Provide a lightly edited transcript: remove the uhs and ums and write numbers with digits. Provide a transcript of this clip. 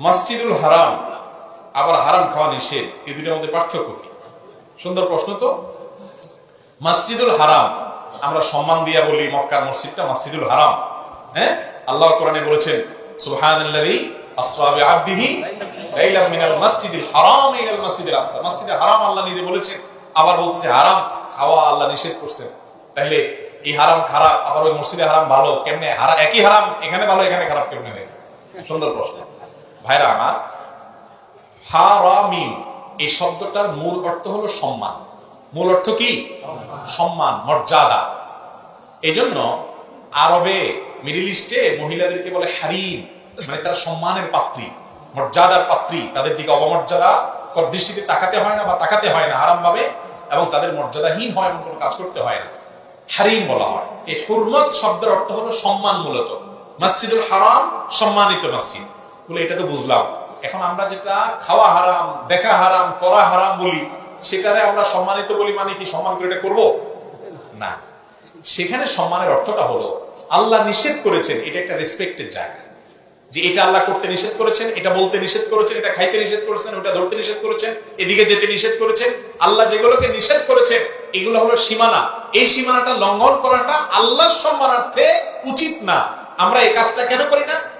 মসজিদুল হারাম আবার হারাম খাওয়া নিষেধ, এই দুটোর মধ্যে পার্থক্য কি? সুন্দর প্রশ্ন তো। মসজিদুল হারাম আমরা সম্মান দিয়া বলি মক্কার মসজিদটা মসজিদুল হারাম। হ্যাঁ, আল্লাহ কোরআনে বলেছেন সুবহানাল্লাযী আসরা বিআবদিহি লাইলাম মিনাল মাসজিদিল হারাম ইলাল মাসজিদিল আকসা। মসজিদে হারাম আল্লাহ নিজে বলেছেন, আবার বলছে হারাম খাওয়া আল্লাহ নিষেধ করছেন। তাহলে এই হারাম খারাপ, আবার ওই মসজিদে হারাম ভালো কেমনে? একই হারাম এখানে ভালো এখানে খারাপ কেমনে হয়ে যায়? সুন্দর প্রশ্ন। ভাইরা আমার, হারামিন এই শব্দটার মূল অর্থ হলো সম্মান। মূল অর্থ কি? সম্মান, মর্যাদা। এই জন্য আরবে মিডল ইস্টে মহিলাদেরকে বলে হারিম, মানে তারা সম্মানের পাত্রী, মর্যাদার পাত্রী। তাদের দিকে অবমর্যাদা দৃষ্টিতে তাকাতে হয় না বা তাকাতে হয় না হারাম ভাবে, এবং তাদের মর্যাদাহীন হয় এমন কোনো কাজ করতে হয় না, হারিম বলা হয়। এই হুরমত শব্দের অর্থ হলো সম্মান। মূলত মসজিদুল হারাম সম্মানিত মসজিদ বলে, এটা তো বুঝলাম। এখন আমরা যেটা খাওয়া হারাম, দেখা হারাম, করা হারাম বলি, সেটারে আমরা সম্মানিত বলি, মানে কি সম্মান করে এটা করবো না। সেখানে সম্মানের অর্থটা হলো আল্লাহ নিষেধ করেছেন, এটা একটা রেসপেক্টের জায়গা, যে এটা আল্লাহ করতে নিষেধ করেছেন, এটা বলতে নিষেধ করেছেন, এটা খাইতে নিষেধ করেছেন, ওটা ধরতে নিষেধ করেছেন, এদিকে যেতে নিষেধ করেছেন। আল্লাহ যেগুলোকে নিষেধ করেছেন এগুলো হলো সীমানা। এই সীমানাটা লঙ্ঘন করাটা আল্লাহর সম্মানার্থে উচিত না। আমরা এই কাজটা কেন করি না?